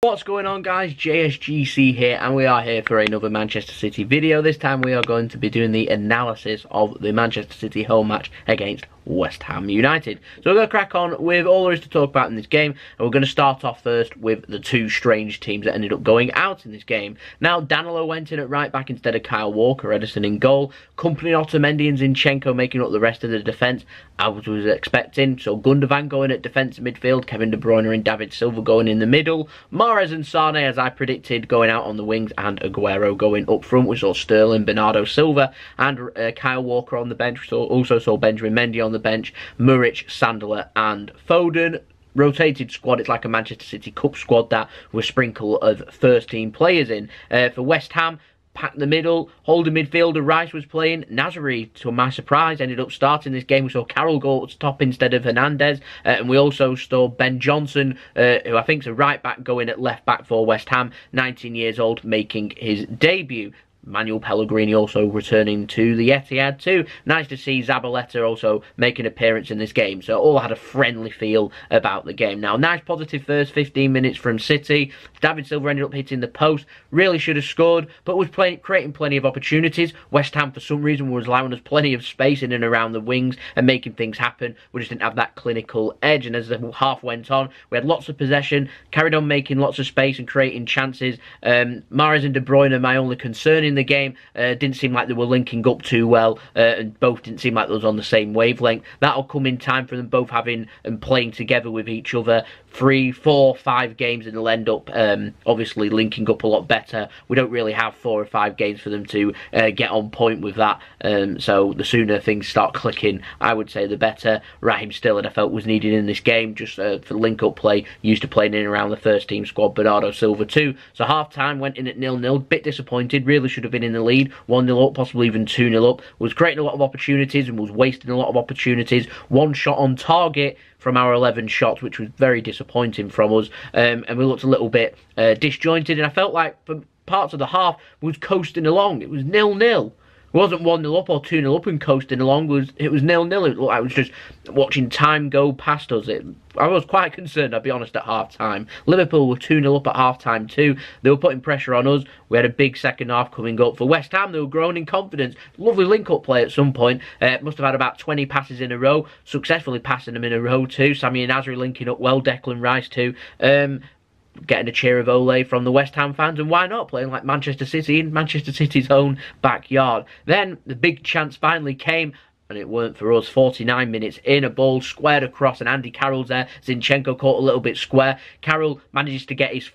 What's going on, guys? JSGC here, and we are here for another Manchester City video. This time we are going to be doing the analysis of the Manchester City home match against West Ham United. So we're going to crack on with all there is to talk about in this game, and we're going to start off first with the two strange teams that ended up going out in this game. Now, Danilo went in at right back instead of Kyle Walker, Ederson in goal, Company, Otamendi and Zinchenko making up the rest of the defence, as was expecting. So Gundogan going at defensive midfield, Kevin De Bruyne and David Silva going in the middle, Mahrez and Sane, as I predicted, going out on the wings, and Aguero going up front. We saw Sterling, Bernardo Silva and Kyle Walker on the bench. We also saw Benjamin Mendy on the bench, Muric, Sandler and Foden. Rotated squad. It's like a Manchester City Cup squad that with a sprinkle of first team players in. For West Ham, packed the middle, holding midfielder Rice was playing. Nasri, to my surprise, ended up starting this game. We saw Carroll go up top instead of Hernandez, and we also saw Ben Johnson, who I think is a right back, going at left back for West Ham, 19 years old, making his debut. Manuel Pellegrini also returning to the Etihad too. Nice to see Zabaleta also make an appearance in this game. So all had a friendly feel about the game. Now, nice positive first 15 minutes from City. David Silva ended up hitting the post. Really should have scored, but was creating plenty of opportunities. West Ham, for some reason, was allowing us plenty of space in and around the wings and making things happen. We just didn't have that clinical edge. And as the half went on, we had lots of possession, carried on making lots of space and creating chances. Mahrez and De Bruyne are my only concern in the game. Didn't seem like they were linking up too well, and both didn't seem like they was on the same wavelength. That'll come in time for them both having and playing together with each other. 3, 4, 5 games, and they'll end up obviously linking up a lot better. We don't really have 4 or 5 games for them to get on point with that, so the sooner things start clicking, I would say, the better. Raheem Sterling, I felt, was needed in this game just for link-up play, used to playing in and around the first team squad. Bernardo Silva too. So half-time went in at 0-0, bit disappointed, really should have been in the lead, 1-0 up, possibly even 2-0 up. Was creating a lot of opportunities and was wasting a lot of opportunities. One shot on target from our 11 shots, which was very disappointing from us, and we looked a little bit disjointed, and I felt like for parts of the half we was coasting along. It was 0-0. It wasn't 1-0 up or 2-0 up and coasting along. It was 0-0. It looked like I was just watching time go past us. I was quite concerned, I'll be honest, at half-time. Liverpool were 2-0 up at half-time too. They were putting pressure on us. We had a big second half coming up. For West Ham, they were growing in confidence. Lovely link-up play at some point. Must have had about 20 passes in a row. Successfully passing them in a row too. Sami and Nasri linking up well. Declan Rice too. Getting a cheer of Ole from the West Ham fans, and why not, playing like Manchester City in Manchester City's own backyard. Then the big chance finally came, and it weren't for us. 49 minutes in, a ball squared across, and Andy Carroll's there. Zinchenko caught a little bit square. Carroll manages to get his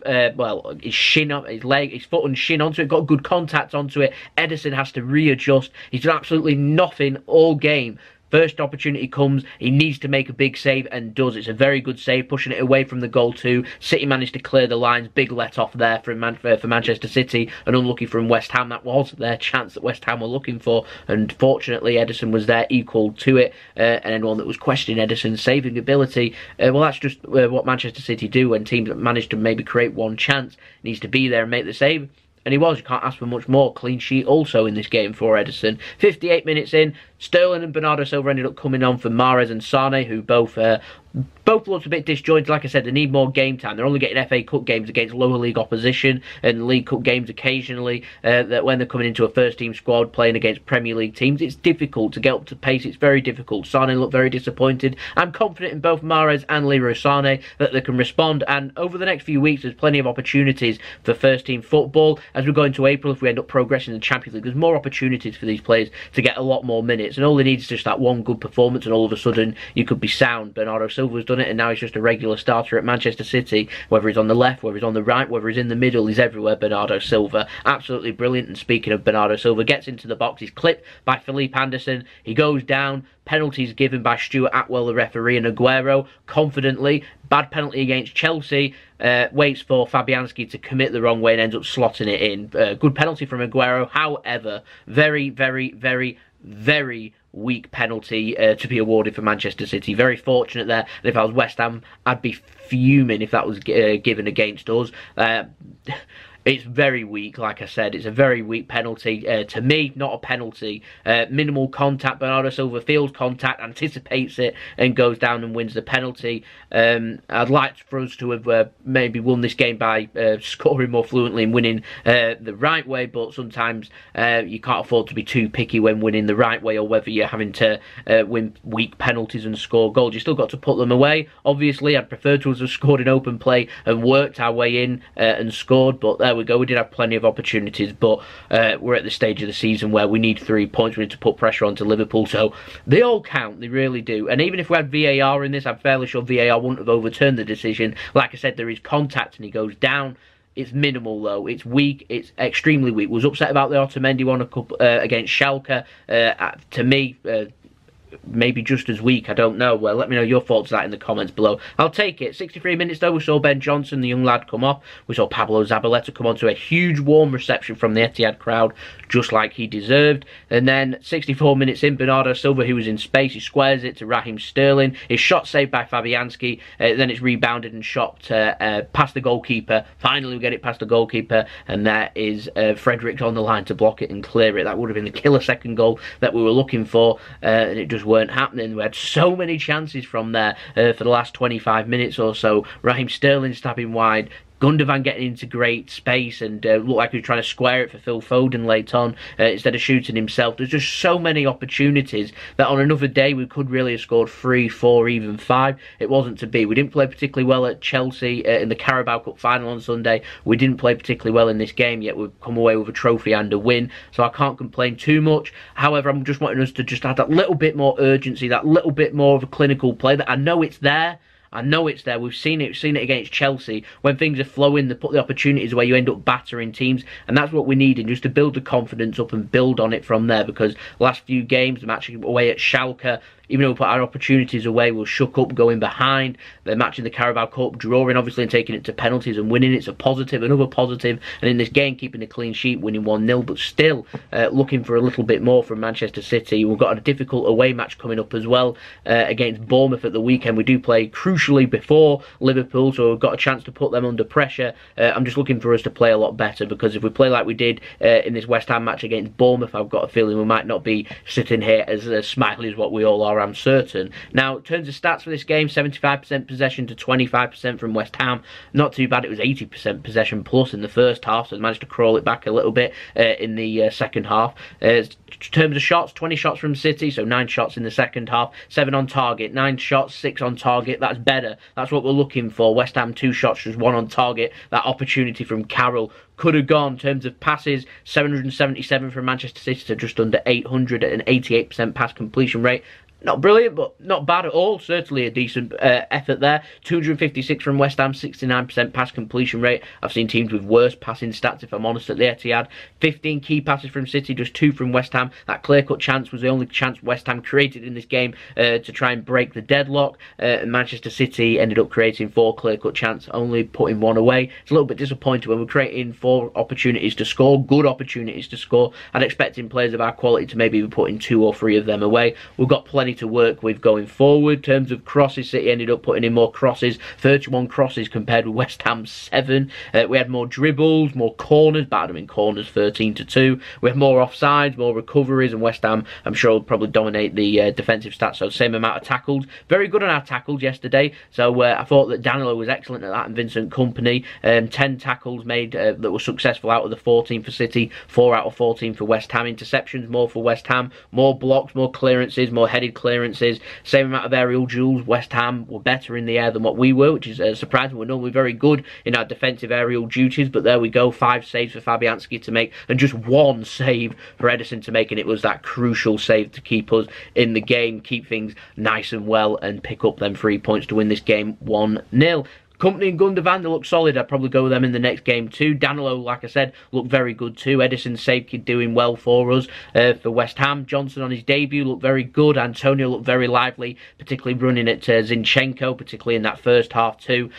shin up, his leg, his foot and shin onto it. Got good contact onto it. Ederson has to readjust. He's done absolutely nothing all game. First opportunity comes, he needs to make a big save and does. It's a very good save, pushing it away from the goal too. City managed to clear the lines. Big let off there for Manchester City, and unlucky from West Ham. That was their chance that West Ham were looking for, and fortunately Ederson was there equal to it. And anyone that was questioning Ederson's saving ability, well, that's just what Manchester City do when teams manage to maybe create one chance. Needs to be there and make the save. And he was. You can't ask for much more. Clean sheet also in this game for Ederson. 58 minutes in, Sterling and Bernardo Silva ended up coming on for Mahrez and Sane, who both looked a bit disjointed. Like I said, they need more game time. They're only getting FA Cup games against lower league opposition and League Cup games occasionally. That when they're coming into a first team squad playing against Premier League teams, it's difficult to get up to pace. It's very difficult. Sane looked very disappointed. I'm confident in both Mahrez and Leroy Sane that they can respond, and over the next few weeks there's plenty of opportunities for first team football. As we go into April, if we end up progressing in the Champions League, there's more opportunities for these players to get a lot more minutes, and all they need is just that one good performance, and all of a sudden you could be sound. Bernardo Silva's done it, and now he's just a regular starter at Manchester City. Whether he's on the left, whether he's on the right, whether he's in the middle, he's everywhere. Bernardo Silva, absolutely brilliant. And speaking of Bernardo Silva, gets into the box, he's clipped by Felipe Anderson, he goes down. Penalties given by Stuart Atwell, the referee, and Aguero confidently. Bad penalty against Chelsea. Waits for Fabianski to commit the wrong way and ends up slotting it in. Good penalty from Aguero. However, very, very, very, very weak penalty to be awarded for Manchester City. Very fortunate there. And if I was West Ham, I'd be fuming if that was given against us. It's very weak, like I said. It's a very weak penalty. To me, not a penalty. Minimal contact. Bernardo Silva feels contact, anticipates it, and goes down and wins the penalty. I'd like for us to have maybe won this game by scoring more fluently and winning the right way, but sometimes you can't afford to be too picky when winning the right way, or whether you're having to win weak penalties and score goals. You still got to put them away. Obviously, I'd prefer to us have scored in open play and worked our way in and scored, but there we go. We did have plenty of opportunities, but we're at the stage of the season where we need 3 points. We need to put pressure onto Liverpool, so they all count. They really do. And even if we had VAR in this, I'm fairly sure VAR wouldn't have overturned the decision. Like I said, there is contact and he goes down. It's minimal though. It's weak. It's extremely weak. Was upset about the Otamendi one against Schalke. To me, maybe just as weak, I don't know. Well, let me know your thoughts on that in the comments below. I'll take it. 63 minutes though, we saw Ben Johnson, the young lad, come off. We saw Pablo Zabaleta come on to a huge warm reception from the Etihad crowd, just like he deserved. And then 64 minutes in, Bernardo Silva, who was in space, he squares it to Raheem Sterling. His shot saved by Fabianski. Then it's rebounded and shot past the goalkeeper. Finally, we get it past the goalkeeper, and there is Fredericks on the line to block it and clear it. That would have been the killer second goal that we were looking for, and it just weren't happening. We had so many chances from there for the last 25 minutes or so. Raheem Sterling stabbing wide, Gundogan getting into great space and looked like he was trying to square it for Phil Foden late on instead of shooting himself. There's just so many opportunities that on another day we could really have scored 3, 4, even 5. It wasn't to be. We didn't play particularly well at Chelsea in the Carabao Cup final on Sunday. We didn't play particularly well in this game, yet we've come away with a trophy and a win, so I can't complain too much. However, I'm just wanting us to just add that little bit more urgency, that little bit more of a clinical play. That I know it's there. I know it's there. We've seen it. We've seen it against Chelsea. When things are flowing, they put the opportunities where you end up battering teams, and that's what we need, and just to build the confidence up and build on it from there. Because last few games, the match away at Schalke, even though we put our opportunities away, we'll shook up going behind. The match in the Carabao Cup, drawing obviously and taking it to penalties and winning. It's a positive, another positive. And in this game, keeping a clean sheet, winning 1-0, but still looking for a little bit more from Manchester City. We've got a difficult away match coming up as well against Bournemouth at the weekend. We do play crucially before Liverpool, so we've got a chance to put them under pressure. I'm just looking for us to play a lot better, because if we play like we did in this West Ham match against Bournemouth, I've got a feeling we might not be sitting here as smiley as what we all are, I'm certain. Now, in terms of stats for this game, 75% possession to 25% from West Ham. Not too bad. It was 80% possession plus in the first half, so they managed to crawl it back a little bit in the second half. In terms of shots, 20 shots from City, so 9 shots in the second half, 7 on target, 9 shots, 6 on target. That's better. That's what we're looking for. West Ham 2 shots, just 1 on target. That opportunity from Carroll could have gone. In terms of passes, 777 from Manchester City to just under 800 at an 88% pass completion rate. Not brilliant, but not bad at all. Certainly a decent effort there. 256 from West Ham, 69% pass completion rate. I've seen teams with worse passing stats, if I'm honest, at the Etihad. 15 key passes from City, just 2 from West Ham. That clear-cut chance was the only chance West Ham created in this game to try and break the deadlock. Manchester City ended up creating 4 clear-cut chances, only putting 1 away. It's a little bit disappointing when we're creating 4 opportunities to score, good opportunities to score. I'd expect in players of our quality to maybe be putting 2 or 3 of them away. We've got plenty to work with going forward. In terms of crosses, City ended up putting in more crosses, 31 crosses compared with West Ham's 7. We had more dribbles, more corners, battered them in corners 13-2. We had more offsides, more recoveries, and West Ham, I'm sure, will probably dominate the defensive stats, so same amount of tackles. Very good on our tackles yesterday, so I thought that Danilo was excellent at that, and Vincent Kompany. 10 tackles made that were successful out of the 14 for City, 4 out of 14 for West Ham. Interceptions, more for West Ham, more blocks, more clearances, more headed clearances. Same amount of aerial duels. West Ham were better in the air than what we were, which is surprising. We're normally very good in our defensive aerial duties, but there we go. 5 saves for Fabianski to make, and just 1 save for Ederson to make, and it was that crucial save to keep us in the game, keep things nice and well, and pick up them 3 points to win this game 1-0. Kompany and Gundogan, they look solid. I'd probably go with them in the next game too. Danilo, like I said, looked very good too. Ederson save doing well for us for West Ham. Johnson on his debut looked very good. Antonio looked very lively, particularly running at Zinchenko, particularly in that first half too.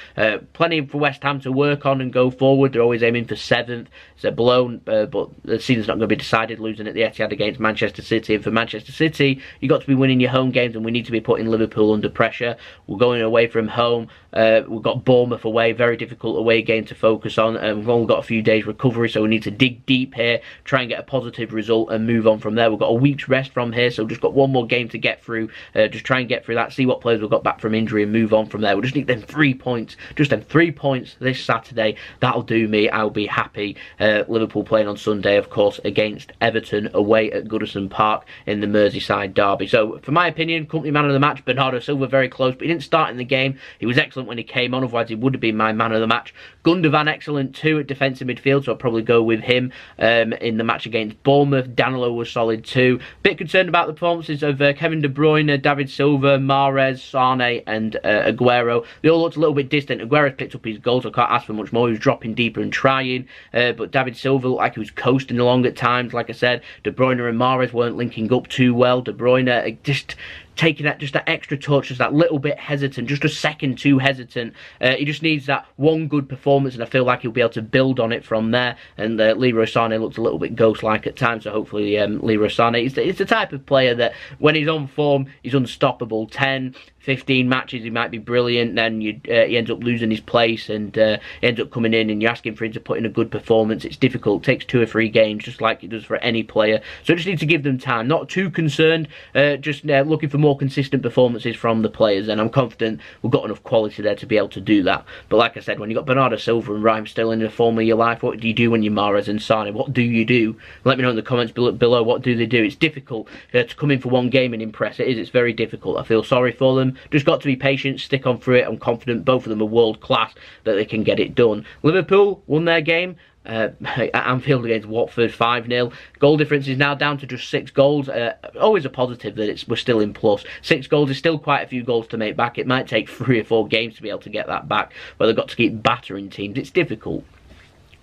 Plenty for West Ham to work on and go forward. They're always aiming for 7th. It's a blown, but the season's not going to be decided losing at the Etihad against Manchester City. And for Manchester City, you've got to be winning your home games, and we need to be putting Liverpool under pressure. We're going away from home. We've got got Bournemouth away, very difficult away game to focus on. We've only got a few days recovery, so we need to dig deep here, try and get a positive result and move on from there. We've got a week's rest from here, so just got one more game to get through. Just try and get through that, see what players we've got back from injury and move on from there. We just need them 3 points, just them 3 points this Saturday. That'll do me. I'll be happy. Liverpool playing on Sunday, of course, against Everton away at Goodison Park in the Merseyside derby. So, for my opinion, company man of the match, Bernardo Silva, very close, but he didn't start in the game. He was excellent when he came on, otherwise he would have been my man of the match. Gundogan, excellent too at defensive midfield, so I'll probably go with him in the match against Bournemouth. Danilo was solid too. Bit concerned about the performances of Kevin De Bruyne, David Silva, Mahrez, Sane and Aguero. They all looked a little bit distant. Aguero's picked up his goals, so I can't ask for much more. He was dropping deeper and trying, but David Silva looked like he was coasting along at times. Like I said, De Bruyne and Mahrez weren't linking up too well. De Bruyne just taking that extra touch, just that little bit hesitant, just a second too hesitant. He just needs that one good performance, and I feel like he'll be able to build on it from there. And Leroy Sané looked a little bit ghost-like at times, so hopefully Leroy Sané is the type of player that when he's on form, he's unstoppable. 10, 15 matches, he might be brilliant, then he ends up losing his place and he ends up coming in and you're asking for him to put in a good performance. It's difficult. It takes 2 or 3 games, just like it does for any player. So I just need to give them time. Not too concerned, just looking for more consistent performances from the players, and I'm confident we've got enough quality there to be able to do that. But like I said, when you've got Bernardo Silva and Raheem Sterling in the form of your life, what do you do when you're Mahrez and Sane? What do you do? Let me know in the comments below, what do they do? It's difficult to come in for one game and impress. It is. It's very difficult. I feel sorry for them. Just got to be patient, stick on through it. I'm confident both of them are world class, that they can get it done. Liverpool won their game at Anfield against Watford 5-0. Goal difference is now down to just 6 goals. Always a positive that we're still in plus. 6 goals is still quite a few goals to make back. It might take 3 or 4 games to be able to get that back, but they've got to keep battering teams. It's difficult.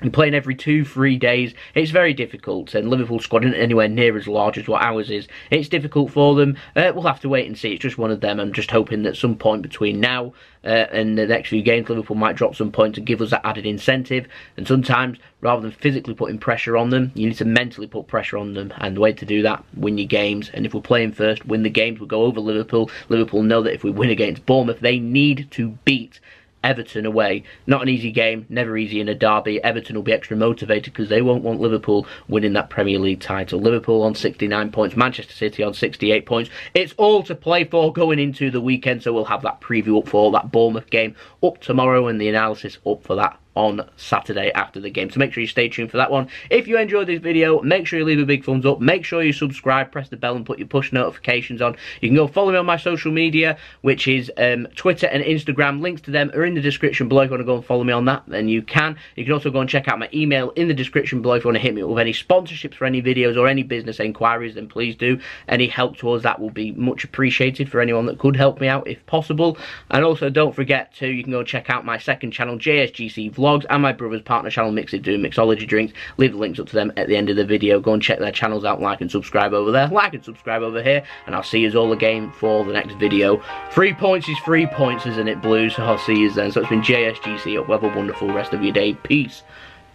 You're playing every 2-3 days. It's very difficult, and Liverpool's squad isn't anywhere near as large as what ours is. It's difficult for them. We'll have to wait and see. It's just one of them. I'm just hoping that some point between now and the next few games, Liverpool might drop some points and give us that added incentive. And sometimes, rather than physically putting pressure on them, you need to mentally put pressure on them. And the way to do that, win your games. And if we're playing first, win the games. We'll go over Liverpool. Liverpool know that if we win against Bournemouth, they need to beat Everton away. Not an easy game, never easy in a derby. Everton will be extra motivated because they won't want Liverpool winning that Premier League title. Liverpool on 69 points, Manchester City on 68 points. It's all to play for going into the weekend, so we'll have that preview up for that Bournemouth game up tomorrow and the analysis up for that on Saturday after the game. So make sure you stay tuned for that one. If you enjoyed this video, make sure you leave a big thumbs up. Make sure you subscribe, press the bell and put your push notifications on. You can go follow me on my social media, which is Twitter and Instagram. Links to them are in the description below. If you want to go and follow me on that, then you can. You can also go and check out my email in the description below. If you want to hit me up with any sponsorships for any videos or any business enquiries, then please do. Any help towards that will be much appreciated for anyone that could help me out if possible. And also don't forget to, you can go and check out my second channel, JSGC Vlogs, and my brother's partner channel, Mix It doing Mixology Drinks. Leave the links up to them at the end of the video. Go and check their channels out, like and subscribe over there, like and subscribe over here, and I'll see you all again for the next video. 3 points is 3 points, isn't it, Blues? So I'll see you then. So it's been JSGC. Hope you have a wonderful rest of your day. Peace.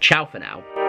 Ciao for now.